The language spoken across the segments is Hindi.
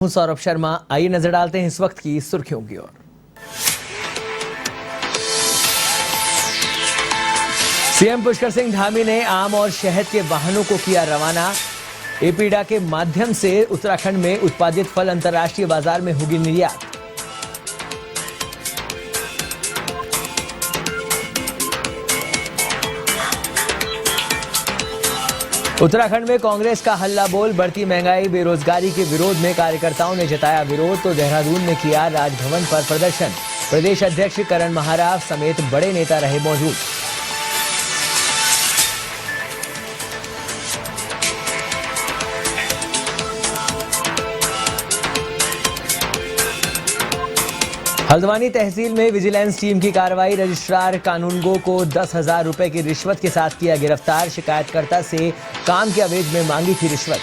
हूं सौरभ शर्मा। आइए नजर डालते हैं इस वक्त की सुर्खियों की ओर। सीएम पुष्कर सिंह धामी ने आम और शहद के वाहनों को किया रवाना। एपीडा के माध्यम से उत्तराखंड में उत्पादित फल अंतर्राष्ट्रीय बाजार में होगी निर्यात। उत्तराखंड में कांग्रेस का हल्ला बोल, बढ़ती महंगाई बेरोजगारी के विरोध में कार्यकर्ताओं ने जताया विरोध, तो देहरादून में किया राजभवन पर प्रदर्शन। प्रदेश अध्यक्ष करण महारा समेत बड़े नेता रहे मौजूद। हल्द्वानी तहसील में विजिलेंस टीम की कार्रवाई, रजिस्ट्रार कानूनगो को 10,000 रुपए की रिश्वत के साथ किया गिरफ्तार। शिकायतकर्ता से काम के अवैध में मांगी थी रिश्वत।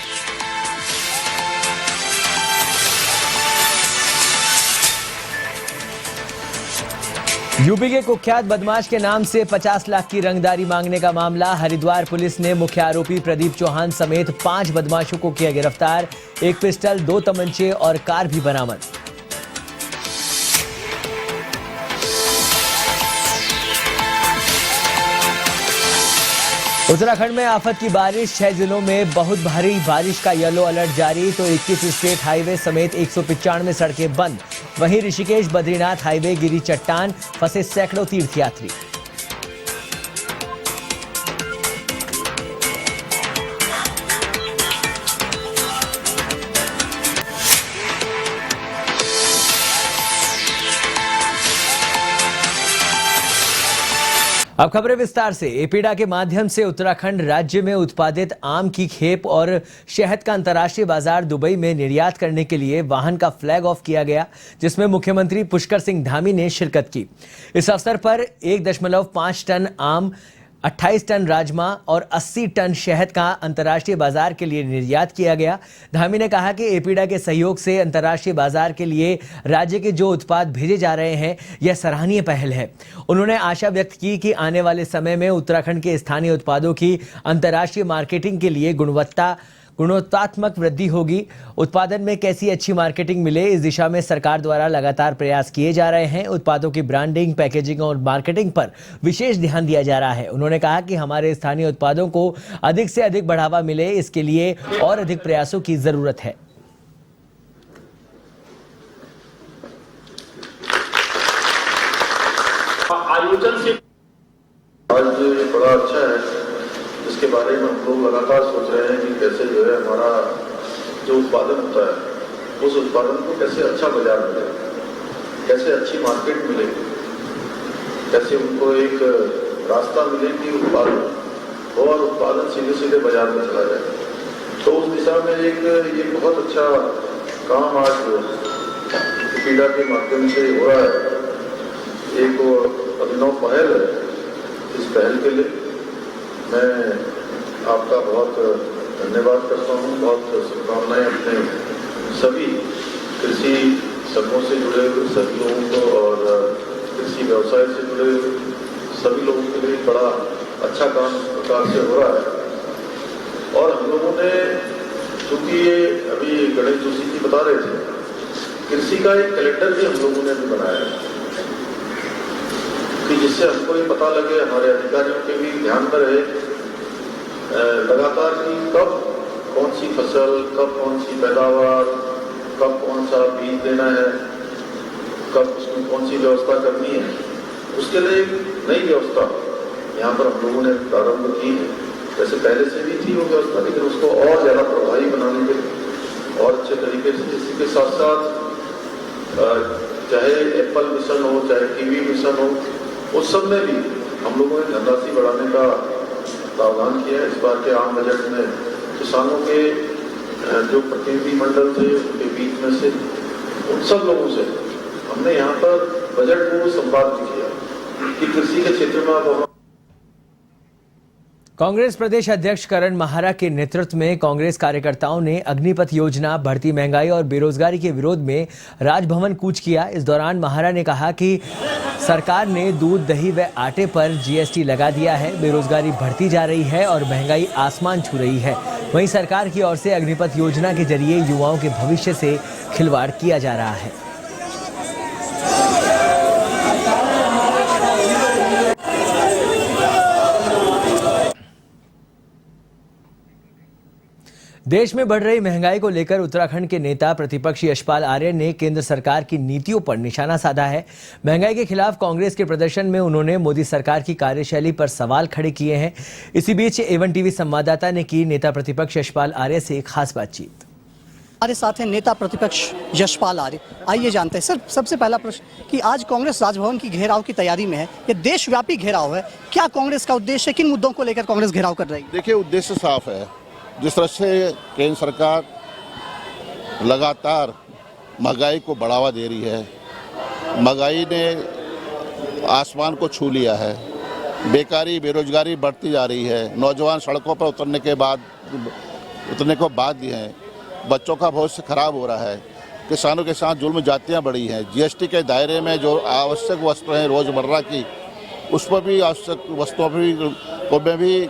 यूपी के कुख्यात बदमाश के नाम से 50 लाख की रंगदारी मांगने का मामला। हरिद्वार पुलिस ने मुख्य आरोपी प्रदीप चौहान समेत 5 बदमाशों को किया गिरफ्तार। एक पिस्टल, 2 तमंचे और कार भी बरामद। उत्तराखंड में आफत की बारिश, 6 जिलों में बहुत भारी बारिश का येलो अलर्ट जारी, तो 21 स्टेट हाईवे समेत 195 सड़कें बंद। वहीं ऋषिकेश बद्रीनाथ हाईवे गिरी चट्टान, फंसे सैकड़ों तीर्थयात्री। अब खबरें विस्तार से। एपीडा के माध्यम से उत्तराखंड राज्य में उत्पादित आम की खेप और शहद का अंतर्राष्ट्रीय बाजार दुबई में निर्यात करने के लिए वाहन का फ्लैग ऑफ किया गया, जिसमें मुख्यमंत्री पुष्कर सिंह धामी ने शिरकत की। इस अवसर पर 1.5 टन आम, 28 टन राजमा और 80 टन शहद का अंतर्राष्ट्रीय बाजार के लिए निर्यात किया गया। धामी ने कहा कि एपीडा के सहयोग से अंतर्राष्ट्रीय बाजार के लिए राज्य के जो उत्पाद भेजे जा रहे हैं, यह सराहनीय पहल है। उन्होंने आशा व्यक्त की कि आने वाले समय में उत्तराखंड के स्थानीय उत्पादों की अंतर्राष्ट्रीय मार्केटिंग के लिए गुणवत्तात्मक वृद्धि होगी। उत्पादन में कैसी अच्छी मार्केटिंग मिले, इस दिशा में सरकार द्वारा लगातार प्रयास किए जा रहे हैं। उत्पादों की ब्रांडिंग, पैकेजिंग और मार्केटिंग पर विशेष ध्यान दिया जा रहा है। उन्होंने कहा कि हमारे स्थानीय उत्पादों को अधिक से अधिक बढ़ावा मिले, इसके लिए और अधिक प्रयासों की जरूरत है। आयोजन से आज बड़ा अच्छा है, इसके बारे में हम लोग लगातार सोच रहे हैं कि कैसे जो है हमारा जो उत्पादन होता है उस उत्पादन को कैसे अच्छा बाजार मिले, कैसे अच्छी मार्केट मिले, कैसे उनको एक रास्ता मिले कि उत्पादन और उत्पादन सीधे सीधे बाजार में चला जाए। तो उस दिशा में एक ये बहुत अच्छा काम आज एपीडा के माध्यम से हो रहा है। एक अभिनव पहल है। इस पहल के लिए मैं आपका बहुत धन्यवाद करता हूँ। बहुत शुभकामनाएं अपने सभी कृषि संघों से जुड़े हुए सभी लोगों को और कृषि व्यवसाय से जुड़े हुए सभी लोगों के लिए बड़ा अच्छा काम इस प्रकार से हो रहा है। और हम लोगों ने, चूंकि ये अभी गणेश जोशी जी बता रहे थे, कृषि का एक कैलेंडर भी हम लोगों ने भी बनाया है कि जिससे हमको ये पता लगे, हमारे अधिकारियों के भी ध्यान में रहे लगातार कि कब कौन सी फसल, कब कौन सी पैदावार, कब कौन सा बीज देना है, कब उसमें कौन सी व्यवस्था करनी है। उसके लिए एक नई व्यवस्था यहाँ पर हम लोगों ने प्रारंभ की है। वैसे पहले से भी थी वो व्यवस्था, लेकिन उसको और ज़्यादा प्रभावी बनाने के लिए और अच्छे तरीके से, इसके साथ साथ चाहे एप्पल मिशन हो, चाहे कीवी मिशन हो, उस सब में भी हम लोगों ने धनराशि बढ़ाने का प्रावधान किया है। इस बार के आम बजट में किसानों के जो प्रतिनिधि मंडल थे उनके बीच में से उन सब लोगों से हमने यहाँ पर बजट को संवाद भी किया कि कृषि के क्षेत्र में अब कांग्रेस प्रदेश अध्यक्ष करण महारा के नेतृत्व में कांग्रेस कार्यकर्ताओं ने अग्निपथ योजना, बढ़ती महंगाई और बेरोजगारी के विरोध में राजभवन कूच किया। इस दौरान महारा ने कहा कि सरकार ने दूध, दही व आटे पर जीएसटी लगा दिया है, बेरोजगारी बढ़ती जा रही है और महंगाई आसमान छू रही है। वहीं सरकार की ओर से अग्निपथ योजना के जरिए युवाओं के भविष्य से खिलवाड़ किया जा रहा है। देश में बढ़ रही महंगाई को लेकर उत्तराखंड के नेता प्रतिपक्ष यशपाल आर्य ने केंद्र सरकार की नीतियों पर निशाना साधा है। महंगाई के खिलाफ कांग्रेस के प्रदर्शन में उन्होंने मोदी सरकार की कार्यशैली पर सवाल खड़े किए हैं। इसी बीच एवन टीवी संवाददाता ने की नेता प्रतिपक्ष यशपाल आर्य से खास बातचीत। हमारे साथ हैं नेता प्रतिपक्ष यशपाल आर्य। आइए जानते हैं सर, सबसे पहला प्रश्न कि आज कांग्रेस राजभवन की घेराव की तैयारी में है, ये देशव्यापी घेराव है, क्या कांग्रेस का उद्देश्य है? किन मुद्दों को लेकर कांग्रेस घेराव कर रही है? देखिए, उद्देश्य साफ है। जिस तरह से केंद्र सरकार लगातार महंगाई को बढ़ावा दे रही है, महंगाई ने आसमान को छू लिया है, बेकारी बेरोजगारी बढ़ती जा रही है, नौजवान सड़कों पर उतरने को बाद दिए हैं, बच्चों का भविष्य खराब हो रहा है, किसानों के साथ जुल्म जातियाँ बढ़ी हैं, जीएसटी के दायरे में जो आवश्यक वस्तुएं हैं रोज़मर्रा की, उस पर भी आवश्यक वस्तुओं में भी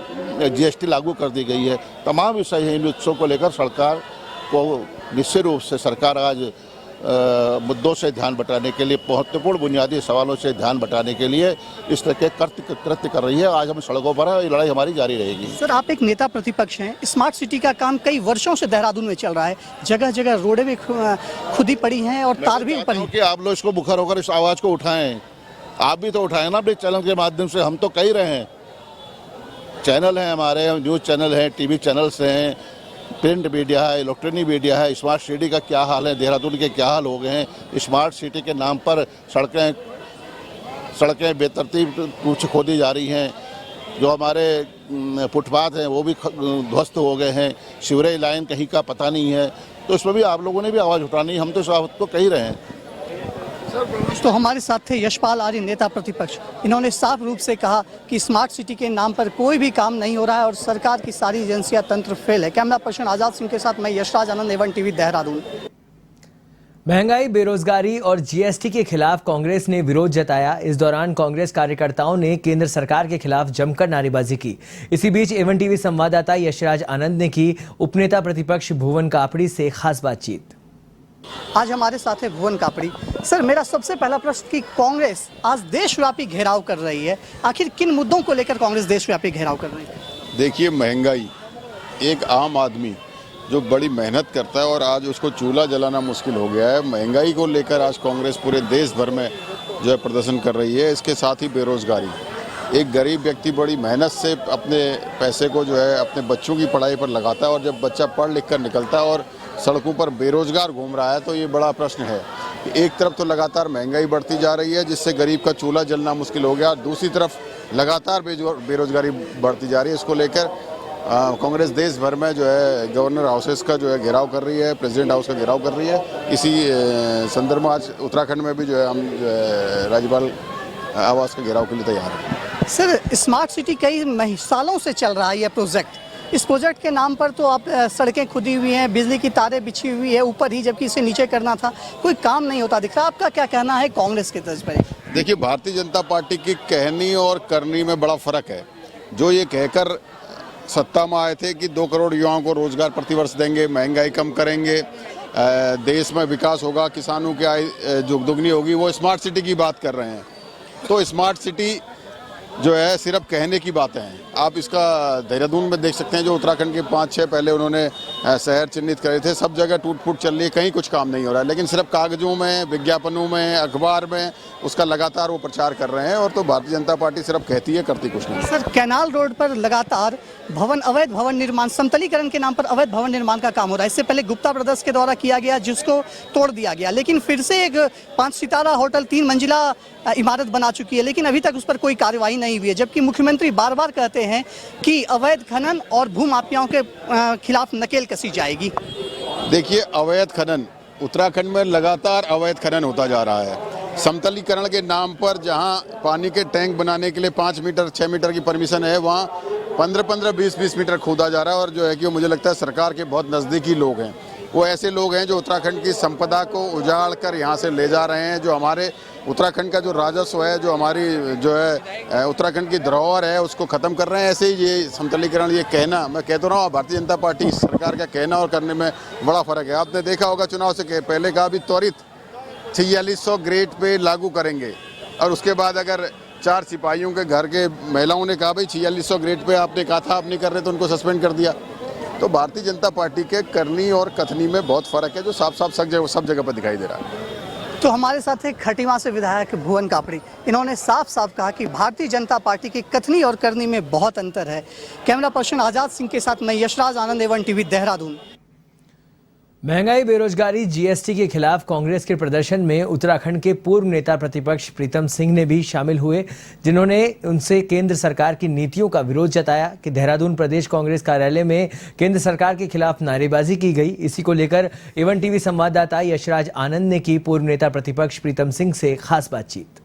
जीएसटी लागू कर दी गई है। तमाम विषय हैं, इन विषयों को लेकर सरकार को निश्चित रूप से सरकार आज मुद्दों से ध्यान बटाने के लिए, महत्वपूर्ण बुनियादी सवालों से ध्यान बटाने के लिए इस तरह के कृत्य कर रही है। आज हम सड़कों पर हैं, ये लड़ाई हमारी जारी रहेगी। सर, आप एक नेता प्रतिपक्ष हैं, स्मार्ट सिटी का काम कई वर्षों से देहरादून में चल रहा है, जगह जगह रोडें भी खुदी पड़ी हैं और तार भी ऊपर हैं। आप लोग इसको मुखर होकर इस आवाज़ को उठाएं, आप भी तो उठाएं ना अपने चैनल के माध्यम से। हम तो कह रहे हैं, चैनल हैं हमारे, न्यूज़ चैनल हैं, टीवी चैनल्स हैं, प्रिंट मीडिया है, इलेक्ट्रॉनिक मीडिया है। स्मार्ट सिटी का क्या हाल है, देहरादून के क्या हाल हो गए हैं। स्मार्ट सिटी के नाम पर सड़कें बेतरतीब कुछ खोदी जा रही हैं, जो हमारे फुटपाथ हैं वो भी ध्वस्त हो गए हैं, सीवरेज लाइन कहीं का पता नहीं है। तो इसमें भी आप लोगों ने भी आवाज़ उठानी है, हम तो इस बात को कह ही रहे हैं। तो हमारे साथ थे यशपाल आर्य, नेता प्रतिपक्ष। इन्होंने साफ रूप से कहा कि स्मार्ट सिटी के नाम पर कोई भी काम नहीं हो रहा है और सरकार की सारी एजेंसियां तंत्र फेल है। कैमरा पर्सन आजाद सिंह के साथ मैं यशराज आनंद, एवन टीवी देहरादून। महंगाई, बेरोजगारी और जीएसटी के खिलाफ कांग्रेस ने विरोध जताया। इस दौरान कांग्रेस कार्यकर्ताओं ने केंद्र सरकार के खिलाफ जमकर नारेबाजी की। इसी बीच एवन टीवी संवाददाता यशराज आनंद ने की उपनेता प्रतिपक्ष भुवन कापड़ी से खास बातचीत। आज हमारे साथ है भुवन कापड़ी। सर, मेरा सबसे पहला प्रश्न कि कांग्रेस आज देशव्यापी घेराव कर रही है, आखिर किन मुद्दों को लेकर कांग्रेस देशव्यापी घेराव कर रही है? देखिए, महंगाई, एक आम आदमी जो बड़ी मेहनत करता है और आज उसको चूल्हा जलाना मुश्किल हो गया है, महंगाई को लेकर आज कांग्रेस पूरे देश भर में जो है प्रदर्शन कर रही है। इसके साथ ही बेरोजगारी, एक गरीब व्यक्ति बड़ी मेहनत से अपने पैसे को जो है अपने बच्चों की पढ़ाई पर लगाता है और जब बच्चा पढ़ लिख कर निकलता है और सड़कों पर बेरोजगार घूम रहा है, तो ये बड़ा प्रश्न है। एक तरफ तो लगातार महंगाई बढ़ती जा रही है जिससे गरीब का चूल्हा जलना मुश्किल हो गया, दूसरी तरफ लगातार बेरोजगारी बढ़ती जा रही है। इसको लेकर कांग्रेस देश भर में जो है गवर्नर हाउसेस का जो है घेराव कर रही है, प्रेसिडेंट हाउस का घेराव कर रही है। इसी संदर्भ में आज उत्तराखंड में भी जो है हम राज्यपाल आवास का घेराव के लिए तैयार हैं। सर, स्मार्ट सिटी कई सालों से चल रहा है ये प्रोजेक्ट। इस प्रोजेक्ट के नाम पर तो आप सड़कें खुदी हुई हैं, बिजली की तारें बिछी हुई है ऊपर ही, जबकि इसे नीचे करना था, कोई काम नहीं होता दिख रहा। आपका क्या कहना है कांग्रेस के तर्ज पर? देखिए, भारतीय जनता पार्टी की कहनी और करनी में बड़ा फर्क है। जो ये कहकर सत्ता में आए थे कि 2 करोड़ युवाओं को रोजगार प्रतिवर्ष देंगे, महंगाई कम करेंगे, देश में विकास होगा, किसानों की आय दुगनी होगी, वो स्मार्ट सिटी की बात कर रहे हैं। तो स्मार्ट सिटी जो है सिर्फ कहने की बातें हैं। आप इसका देहरादून में देख सकते हैं, जो उत्तराखंड के 5-6 पहले उन्होंने शहर चिन्हित करे थे, सब जगह टूट फूट चल रही है, कहीं कुछ काम नहीं हो रहा है, लेकिन सिर्फ कागजों में, विज्ञापनों में, अखबार में उसका लगातार वो प्रचार कर रहे हैं। और तो भारतीय जनता पार्टी सिर्फ कहती है, करती कुछ नहीं। सर, कैनाल रोड पर लगातार अवैध भवन निर्माण, समतलीकरण के नाम पर अवैध भवन निर्माण का काम हो रहा है। इससे पहले गुप्ता ब्रदर्स के द्वारा किया गया, जिसको तोड़ दिया गया, लेकिन फिर से एक 5 सितारा होटल 3 मंजिला इमारत बना चुकी है, लेकिन अभी तक उस पर कोई कार्रवाई नहीं हुई है। जबकि मुख्यमंत्री बार बार कहते हैं कि अवैध खनन और भूमाफियाओं के खिलाफ नकेल कसी जाएगी। देखिए, अवैध खनन उत्तराखंड में लगातार अवैध खनन होता जा रहा है। समतलीकरण के नाम पर जहां पानी के टैंक बनाने के लिए 5 मीटर 6 मीटर की परमिशन है, वहां 15-15, 20-20 मीटर खोदा जा रहा है। और जो है कि मुझे लगता है सरकार के बहुत नज़दीकी लोग हैं, वो ऐसे लोग हैं जो उत्तराखंड की संपदा को उजाड़ कर यहाँ से ले जा रहे हैं, जो हमारे उत्तराखंड का जो राजस्व है, जो हमारी जो है उत्तराखंड की धरोहर है, उसको ख़त्म कर रहे हैं। ऐसे ही ये समतलीकरण, ये कहना, मैं कहता रहा हूँ, भारतीय जनता पार्टी सरकार का कहना और करने में बड़ा फ़र्क है। आपने देखा होगा चुनाव से पहले का भी त्वरित 4600 ग्रेड पे लागू करेंगे, और उसके बाद अगर 4 सिपाहियों के घर के महिलाओं ने कहा भाई 4600 ग्रेड पे आपने कहा था आप नहीं कर रहे, तो उनको सस्पेंड कर दिया। तो भारतीय जनता पार्टी के करनी और कथनी में बहुत फ़र्क है, जो साफ साफ सब जगह पर दिखाई दे रहा है। तो हमारे साथ एक खटीमा से विधायक भुवन कापड़ी, इन्होंने साफ साफ कहा कि भारतीय जनता पार्टी की कथनी और करनी में बहुत अंतर है। कैमरा पर्सन आजाद सिंह के साथ मैं यशराज आनंद, एवन टीवी, देहरादून। महंगाई, बेरोजगारी, जीएसटी के खिलाफ कांग्रेस के प्रदर्शन में उत्तराखंड के पूर्व नेता प्रतिपक्ष प्रीतम सिंह ने भी शामिल हुए, जिन्होंने उनसे केंद्र सरकार की नीतियों का विरोध जताया कि देहरादून प्रदेश कांग्रेस कार्यालय में केंद्र सरकार के खिलाफ नारेबाजी की गई। इसी को लेकर एवन टीवी संवाददाता यशराज आनंद ने की पूर्व नेता प्रतिपक्ष प्रीतम सिंह से खास बातचीत।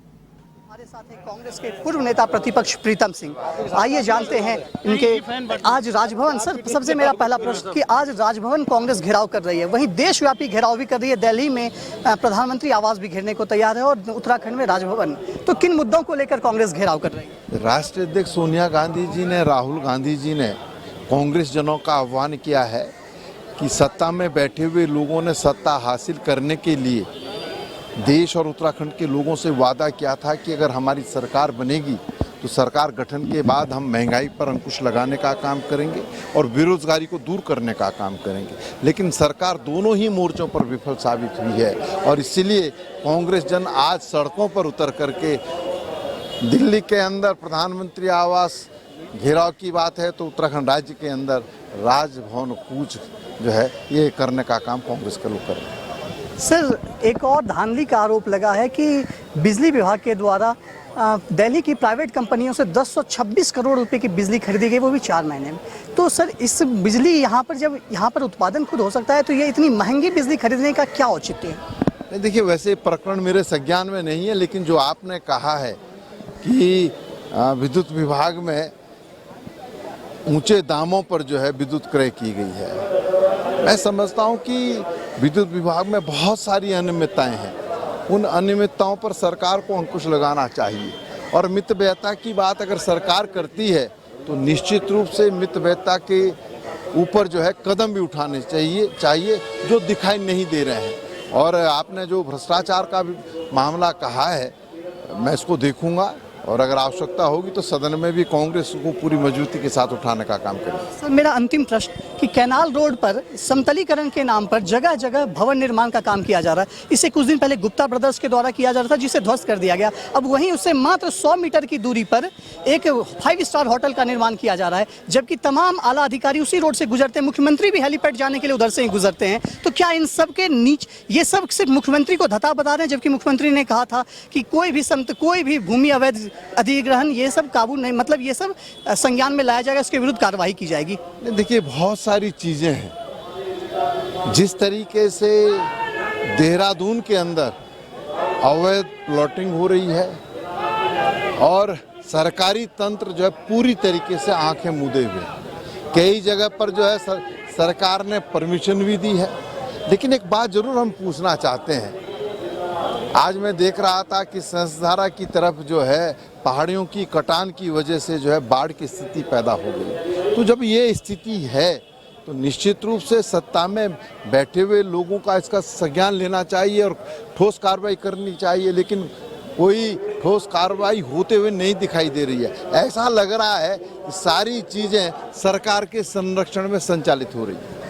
हमारे साथ हैं कांग्रेस के पूर्व नेता प्रतिपक्ष प्रीतम सिंह। आइए जानते हैं इनके आज राजभवन। सर, सबसे मेरा पहला प्रश्न कि आज राजभवन कांग्रेस घेराव कर रही है, वहीं देशव्यापी घेराव भी कर रही है। दिल्ली में प्रधानमंत्री आवास भी घेरने को तैयार है और उत्तराखंड में राजभवन। तो किन मुद्दों को लेकर कांग्रेस घेराव कर रही है? राष्ट्रीय अध्यक्ष सोनिया गांधी जी ने, राहुल गांधी जी ने कांग्रेस जनों का आह्वान किया है कि सत्ता में बैठे हुए लोगों ने सत्ता हासिल करने के लिए देश और उत्तराखंड के लोगों से वादा किया था कि अगर हमारी सरकार बनेगी तो सरकार गठन के बाद हम महंगाई पर अंकुश लगाने का काम करेंगे और बेरोजगारी को दूर करने का काम करेंगे। लेकिन सरकार दोनों ही मोर्चों पर विफल साबित हुई है और इसीलिए कांग्रेस जन आज सड़कों पर उतर करके दिल्ली के अंदर प्रधानमंत्री आवास घेराव की बात है तो उत्तराखंड राज्य के अंदर राजभवन कूच जो है ये करने का काम कांग्रेस के लोग कर रहे हैं। सर, एक और धांधली का आरोप लगा है कि बिजली विभाग के द्वारा दिल्ली की प्राइवेट कंपनियों से 1026 करोड़ रुपए की बिजली खरीदी गई, वो भी 4 महीने में। तो सर, इस बिजली यहाँ पर जब यहाँ पर उत्पादन खुद हो सकता है तो ये इतनी महंगी बिजली खरीदने का क्या औचित्य है? देखिए, वैसे प्रकरण मेरे संज्ञान में नहीं है, लेकिन जो आपने कहा है कि विद्युत विभाग में ऊंचे दामों पर जो है विद्युत क्रय की गई है, मैं समझता हूं कि विद्युत विभाग में बहुत सारी अनियमितताएं हैं। उन अनियमितताओं पर सरकार को अंकुश लगाना चाहिए और मितव्ययता की बात अगर सरकार करती है तो निश्चित रूप से मितव्ययता के ऊपर जो है कदम भी उठाने चाहिए जो दिखाई नहीं दे रहे हैं। और आपने जो भ्रष्टाचार का भी मामला कहा है, मैं इसको देखूंगा और अगर आवश्यकता होगी तो सदन में भी कांग्रेस को पूरी मजबूती के साथ उठाने का काम करेगी। सर, मेरा अंतिम प्रश्न कि कैनाल रोड पर समतलीकरण के नाम पर जगह जगह भवन निर्माण का काम किया जा रहा है। इसे कुछ दिन पहले गुप्ता ब्रदर्स के द्वारा किया जा रहा था, जिसे ध्वस्त कर दिया गया। अब वहीं उससे मात्र 100 मीटर की दूरी पर एक 5 स्टार होटल का निर्माण किया जा रहा है, जबकि तमाम आला अधिकारी उसी रोड से गुजरते हैं। मुख्यमंत्री भी हेलीपैड जाने के लिए उधर से ही गुजरते हैं। तो क्या इन सब के ये सब सिर्फ मुख्यमंत्री को धता बता रहे हैं, जबकि मुख्यमंत्री ने कहा था कि कोई भी भूमि अवैध अधिग्रहण ये सब काबू नहीं, मतलब ये सब संज्ञान में लाया जाएगा, इसके विरुद्ध कार्रवाई की जाएगी? देखिए, बहुत सारी चीजें हैं। जिस तरीके से देहरादून के अंदर अवैध प्लॉटिंग हो रही है और सरकारी तंत्र जो है पूरी तरीके से आंखें मूंदे हुए, कई जगह पर जो है सरकार ने परमिशन भी दी है। लेकिन एक बात जरूर हम पूछना चाहते हैं, आज मैं देख रहा था कि संसधारा की तरफ जो है पहाड़ियों की कटान की वजह से जो है बाढ़ की स्थिति पैदा हो गई। तो जब ये स्थिति है तो निश्चित रूप से सत्ता में बैठे हुए लोगों का इसका संज्ञान लेना चाहिए और ठोस कार्रवाई करनी चाहिए, लेकिन कोई ठोस कार्रवाई होते हुए नहीं दिखाई दे रही है। ऐसा लग रहा है कि सारी चीज़ें सरकार के संरक्षण में संचालित हो रही है।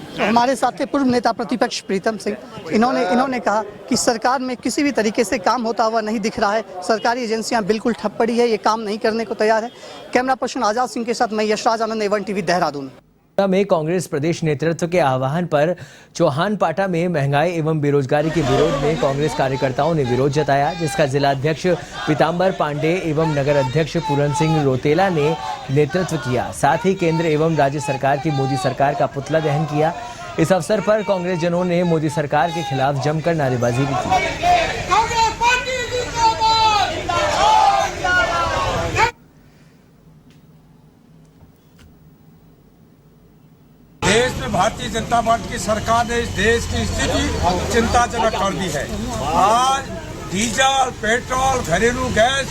तो हमारे साथ थे पूर्व नेता प्रतिपक्ष प्रीतम सिंह। इन्होंने कहा कि सरकार में किसी भी तरीके से काम होता हुआ नहीं दिख रहा है, सरकारी एजेंसियां बिल्कुल ठप पड़ी है, ये काम नहीं करने को तैयार है। कैमरा पर्सन आजाद सिंह के साथ मैं यशराज आनंद, एवन टीवी, देहरादून। में कांग्रेस प्रदेश नेतृत्व के आह्वान पर चौहान पाटा में महंगाई एवं बेरोजगारी के विरोध में कांग्रेस कार्यकर्ताओं ने विरोध जताया, जिसका जिला अध्यक्ष पीताम्बर पांडे एवं नगर अध्यक्ष पूरन सिंह रोतेला ने नेतृत्व किया। साथ ही केंद्र एवं राज्य सरकार की मोदी सरकार का पुतला दहन किया। इस अवसर पर कांग्रेस जनों ने मोदी सरकार के खिलाफ जमकर नारेबाजी भी की। देश में में भारतीय जनता पार्टी की सरकार ने इस देश की स्थिति चिंताजनक कर दी है। आज डीजल, पेट्रोल, घरेलू गैस,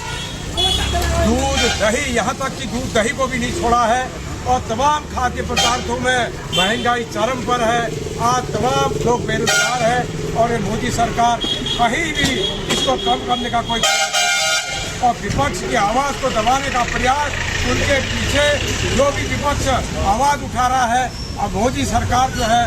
दूध, दही, यहाँ तक कि दूध दही को भी नहीं छोड़ा है और तमाम खाद्य पदार्थों में महंगाई चरम पर है। आज तमाम लोग बेरोजगार हैं और ये मोदी सरकार कहीं भी इसको कम करने का कोई प्रयास नहीं करती और विपक्ष की आवाज़ को दबाने का प्रयास, उनके पीछे जो भी विपक्ष आवाज़ उठा रहा है, अब मोदी सरकार जो है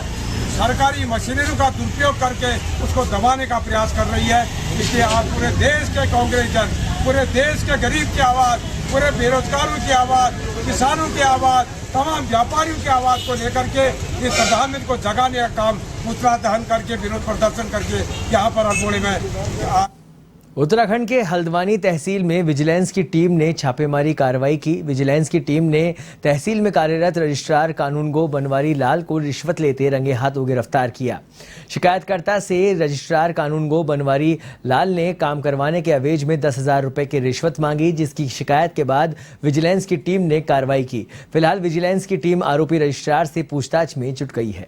सरकारी मशीनरी का दुरुपयोग करके उसको दबाने का प्रयास कर रही है। इसलिए आज पूरे देश के कांग्रेस जन, पूरे देश के गरीब की आवाज़, पूरे बेरोजगारों की आवाज़, किसानों की आवाज़, तमाम व्यापारियों की आवाज़ को लेकर के इस प्रधानमंत्री को जगाने का काम पुतला दहन करके, विरोध प्रदर्शन करके यहाँ पर अल्मोड़े में। उत्तराखंड के हल्द्वानी तहसील में विजिलेंस की टीम ने छापेमारी कार्रवाई की। विजिलेंस की टीम ने तहसील में कार्यरत रजिस्ट्रार कानूनगो बनवारी लाल को रिश्वत लेते रंगे हाथों गिरफ्तार किया। शिकायतकर्ता से रजिस्ट्रार कानूनगो बनवारी लाल ने काम करवाने के एवज में 10,000 रुपए की रिश्वत मांगी, जिसकी शिकायत के बाद विजिलेंस की टीम ने कार्रवाई की। फिलहाल विजिलेंस की टीम आरोपी रजिस्ट्रार से पूछताछ में जुट गई है।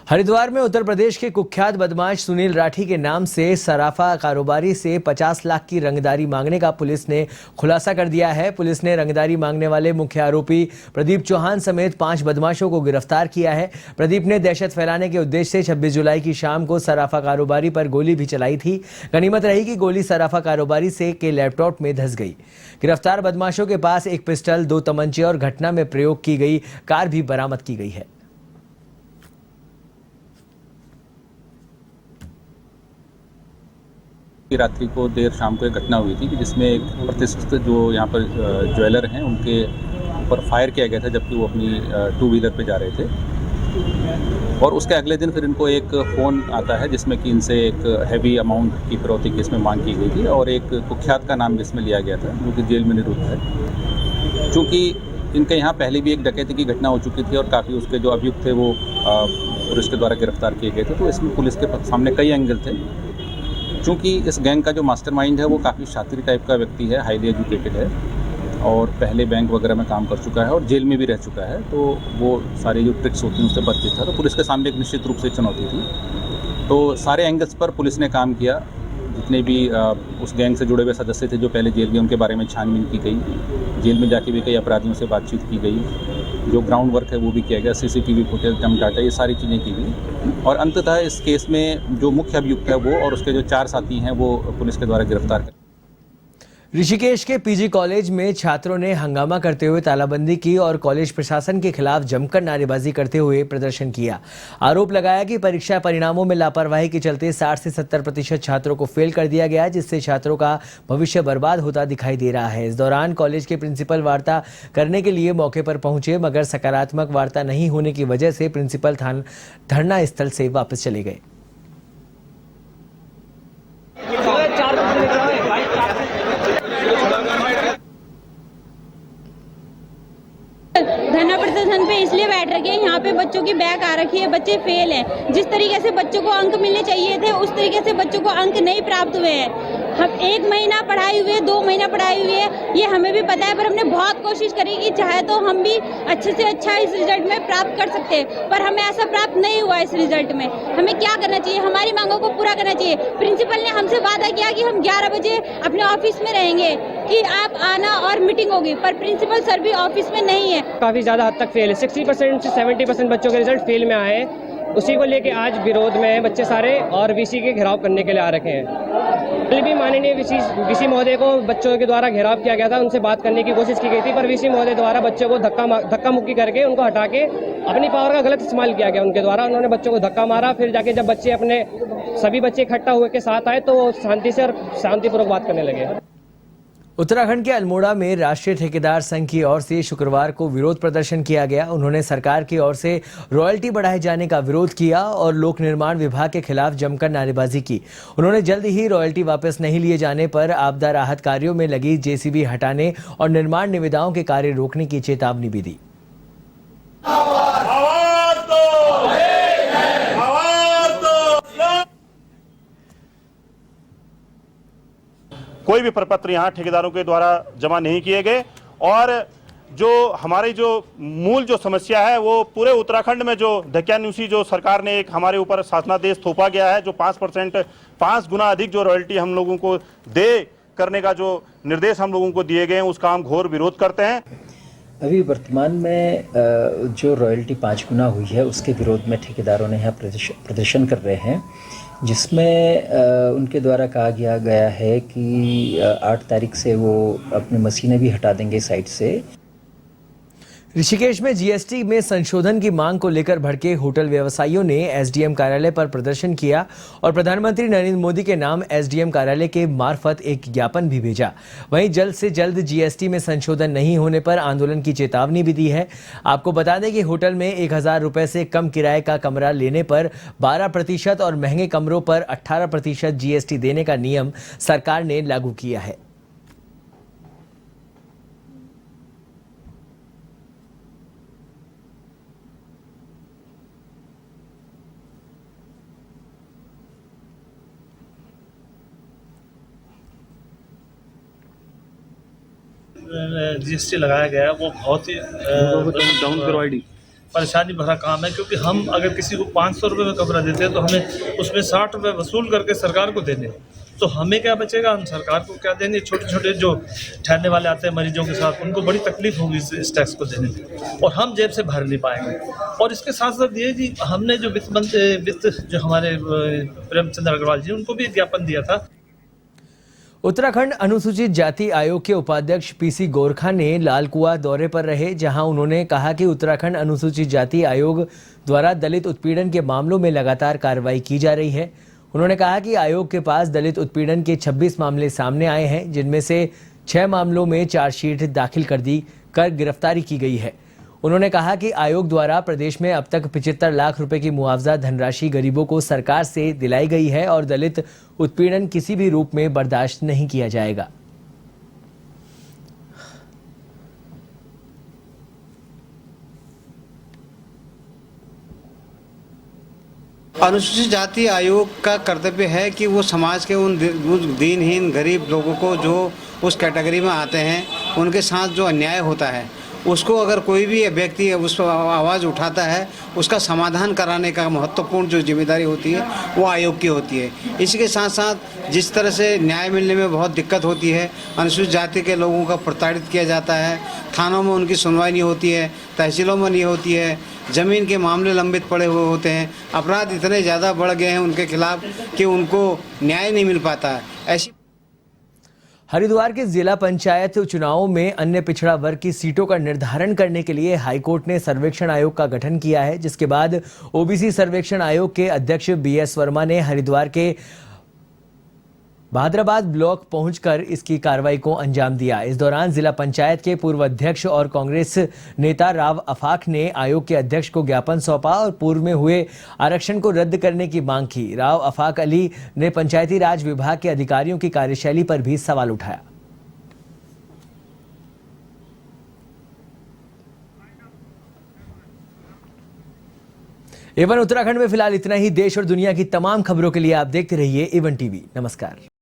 हरिद्वार में उत्तर प्रदेश के कुख्यात बदमाश सुनील राठी के नाम से सराफा कारोबारी से 50 लाख की रंगदारी मांगने का पुलिस ने खुलासा कर दिया है। पुलिस ने रंगदारी मांगने वाले मुख्य आरोपी प्रदीप चौहान समेत 5 बदमाशों को गिरफ्तार किया है। प्रदीप ने दहशत फैलाने के उद्देश्य से 26 जुलाई की शाम को सराफा कारोबारी पर गोली भी चलाई थी। गनीमत रही कि गोली सराफा कारोबारी से के लैपटॉप में धंस गई। गिरफ्तार बदमाशों के पास एक पिस्टल, 2 तमंचे और घटना में प्रयोग की गई कार भी बरामद की गई है। रात्रि को देर शाम को एक घटना हुई थी कि जिसमें एक प्रतिष्ठित जो यहाँ पर ज्वेलर हैं उनके ऊपर फायर किया गया था जबकि वो अपनी 2 व्हीलर पे जा रहे थे। और उसके अगले दिन फिर इनको एक फ़ोन आता है जिसमें कि इनसे एक हैवी अमाउंट की फिरौती की इसमें मांग की गई थी और एक कुख्यात का नाम जिसमें लिया गया था जो कि जेल में निरुद्ध है। चूँकि इनके यहाँ पहले भी एक डकैती की घटना हो चुकी थी और काफ़ी उसके जो अभियुक्त थे वो पुलिस के द्वारा गिरफ्तार किए गए थे, तो इसमें पुलिस के सामने कई एंगल थे। चूँकि इस गैंग का जो मास्टरमाइंड है वो काफ़ी शातिर टाइप का व्यक्ति है, हाईली एजुकेटेड है और पहले बैंक वगैरह में काम कर चुका है और जेल में भी रह चुका है, तो वो सारी जो ट्रिक्स होती हैं उससे परिचित था। तो पुलिस के सामने एक निश्चित रूप से चुनौती थी। तो सारे एंगल्स पर पुलिस ने काम किया। जितने भी उस गैंग से जुड़े हुए सदस्य थे जो पहले जेल गए उनके बारे में छानबीन की गई। जेल में जाके भी कई अपराधियों से बातचीत की गई। जो ग्राउंड वर्क है वो भी किया गया, CCTV फुटेज, डम डाटा, ये सारी चीज़ें की गई और अंततः इस केस में जो मुख्य अभियुक्त है वो और उसके जो 4 साथी हैं वो पुलिस के द्वारा गिरफ्तार कर। ऋषिकेश के पीजी कॉलेज में छात्रों ने हंगामा करते हुए तालाबंदी की और कॉलेज प्रशासन के खिलाफ जमकर नारेबाजी करते हुए प्रदर्शन किया। आरोप लगाया कि परीक्षा परिणामों में लापरवाही के चलते 60 से 70% छात्रों को फेल कर दिया गया, जिससे छात्रों का भविष्य बर्बाद होता दिखाई दे रहा है। इस दौरान कॉलेज के प्रिंसिपल वार्ता करने के लिए मौके पर पहुंचे, मगर सकारात्मक वार्ता नहीं होने की वजह से प्रिंसिपल धरना स्थल से वापस चले गए। धरना प्रदर्शन पे इसलिए बैठ रखे हैं, यहाँ पे बच्चों की बैक आ रखी है, बच्चे फेल हैं। जिस तरीके से बच्चों को अंक मिलने चाहिए थे उस तरीके से बच्चों को अंक नहीं प्राप्त हुए हैं। हम 1 महीना पढ़ाई हुई है, 2 महीना पढ़ाई हुई है, ये हमें भी पता है, पर हमने बहुत कोशिश करी कि चाहे तो हम भी अच्छे से अच्छा इस रिजल्ट में प्राप्त कर सकते हैं, पर हमें ऐसा प्राप्त नहीं हुआ। इस रिजल्ट में हमें क्या करना चाहिए? हमारी मांगों को पूरा करना चाहिए। प्रिंसिपल ने हमसे वादा किया कि हम 11 बजे अपने ऑफिस में रहेंगे, कि आप आना और मीटिंग होगी, पर प्रिंसिपल सर भी ऑफिस में नहीं है। काफ़ी ज़्यादा हद तक फेल है, 60% से 70% बच्चों के रिजल्ट फेल में आए हैं। उसी को लेके आज विरोध में बच्चे सारे और VC के घेराव करने के लिए आ रखे हैं। कल भी माननीय VC महोदय को बच्चों के द्वारा घेराव किया गया था, उनसे बात करने की कोशिश की गई थी, पर VC महोदय द्वारा बच्चों को धक्का मुक्की करके उनको हटा के अपनी पावर का गलत इस्तेमाल किया गया उनके द्वारा। उन्होंने बच्चों को धक्का मारा, फिर जाके जब बच्चे अपने सभी बच्चे इकट्ठा हुए के साथ आए तो वो शांति से और शांतिपूर्वक बात करने लगे। उत्तराखंड के अल्मोड़ा में राष्ट्रीय ठेकेदार संघ की ओर से शुक्रवार को विरोध प्रदर्शन किया गया। उन्होंने सरकार की ओर से रॉयल्टी बढ़ाए जाने का विरोध किया और लोक निर्माण विभाग के खिलाफ जमकर नारेबाजी की। उन्होंने जल्द ही रॉयल्टी वापस नहीं लिए जाने पर आपदा राहत कार्यों में लगी JCB हटाने और निर्माण निविदाओं के कार्य रोकने की चेतावनी भी दी। कोई भी प्रपत्र यहाँ ठेकेदारों के द्वारा जमा नहीं किए गए। और जो हमारी जो मूल जो समस्या है वो पूरे उत्तराखंड में जो धक्यानुसी जो सरकार ने एक हमारे ऊपर शासनादेश थोपा गया है, जो 5% 5 गुना अधिक जो रॉयल्टी हम लोगों को दे करने का जो निर्देश हम लोगों को दिए गए हैं, उसका हम घोर विरोध करते हैं। अभी वर्तमान में जो रॉयल्टी 5 गुना हुई है उसके विरोध में ठेकेदारों ने यहाँ प्रदर्शन कर रहे हैं, जिसमें उनके द्वारा कहा गया है कि 8 तारीख से वो अपनी मशीनें भी हटा देंगे साइट से। ऋषिकेश में जीएसटी में संशोधन की मांग को लेकर भड़के होटल व्यवसायियों ने एसडीएम कार्यालय पर प्रदर्शन किया और प्रधानमंत्री नरेंद्र मोदी के नाम एसडीएम कार्यालय के मार्फत एक ज्ञापन भी भेजा। वहीं जल्द से जल्द जीएसटी में संशोधन नहीं होने पर आंदोलन की चेतावनी भी दी है। आपको बता दें कि होटल में 1000 रुपए से कम किराए का कमरा लेने पर 12% और महंगे कमरों पर 18% जीएसटी देने का नियम सरकार ने लागू किया है। जीएसटी लगाया गया है वो बहुत ही परेशानी भरा काम है, क्योंकि हम अगर किसी को 500 रुपये में कमरा देते हैं तो हमें उसमें 60 रुपये वसूल करके सरकार को देने, तो हमें क्या बचेगा, हम सरकार को क्या देंगे। छोटे छोटे जो ठहरने वाले आते हैं मरीजों के साथ, उनको बड़ी तकलीफ होगी इस टैक्स को देने में, और हम जेब से भर नहीं पाएंगे। और इसके साथ साथ ये जी हमने जो वित्त जो हमारे प्रेमचंद्र अग्रवाल जी, उनको भी ज्ञापन दिया था। उत्तराखंड अनुसूचित जाति आयोग के उपाध्यक्ष पीसी गोरखा ने लालकुआ दौरे पर रहे, जहां उन्होंने कहा कि उत्तराखंड अनुसूचित जाति आयोग द्वारा दलित उत्पीड़न के मामलों में लगातार कार्रवाई की जा रही है। उन्होंने कहा कि आयोग के पास दलित उत्पीड़न के 26 मामले सामने आए हैं, जिनमें से 6 मामलों में चार्जशीट दाखिल कर गिरफ्तारी की गई है। उन्होंने कहा कि आयोग द्वारा प्रदेश में अब तक 75 लाख रुपए की मुआवजा धनराशि गरीबों को सरकार से दिलाई गई है और दलित उत्पीड़न किसी भी रूप में बर्दाश्त नहीं किया जाएगा। अनुसूचित जाति आयोग का कर्तव्य है कि वो समाज के उन दीनहीन गरीब लोगों को जो उस कैटेगरी में आते हैं, उनके साथ जो अन्याय होता है उसको अगर कोई भी व्यक्ति उस पर आवाज़ उठाता है, उसका समाधान कराने का महत्वपूर्ण जो जिम्मेदारी होती है वो आयोग की होती है। इसी के साथ साथ जिस तरह से न्याय मिलने में बहुत दिक्कत होती है, अनुसूचित जाति के लोगों का प्रताड़ित किया जाता है, थानों में उनकी सुनवाई नहीं होती है, तहसीलों में नहीं होती है, ज़मीन के मामले लंबित पड़े हुए होते हैं, अपराध इतने ज़्यादा बढ़ गए हैं उनके खिलाफ कि उनको न्याय नहीं मिल पाता है। ऐसी हरिद्वार के जिला पंचायत चुनावों में अन्य पिछड़ा वर्ग की सीटों का निर्धारण करने के लिए हाईकोर्ट ने सर्वेक्षण आयोग का गठन किया है, जिसके बाद ओबीसी सर्वेक्षण आयोग के अध्यक्ष बीएस वर्मा ने हरिद्वार के भादराबाद ब्लॉक पहुंचकर इसकी कार्रवाई को अंजाम दिया। इस दौरान जिला पंचायत के पूर्व अध्यक्ष और कांग्रेस नेता राव अफाक ने आयोग के अध्यक्ष को ज्ञापन सौंपा और पूर्व में हुए आरक्षण को रद्द करने की मांग की। राव अफाक अली ने पंचायती राज विभाग के अधिकारियों की कार्यशैली पर भी सवाल उठाया। इवन उत्तराखंड में फिलहाल इतना ही। देश और दुनिया की तमाम खबरों के लिए आप देखते रहिए इवन टीवी। नमस्कार।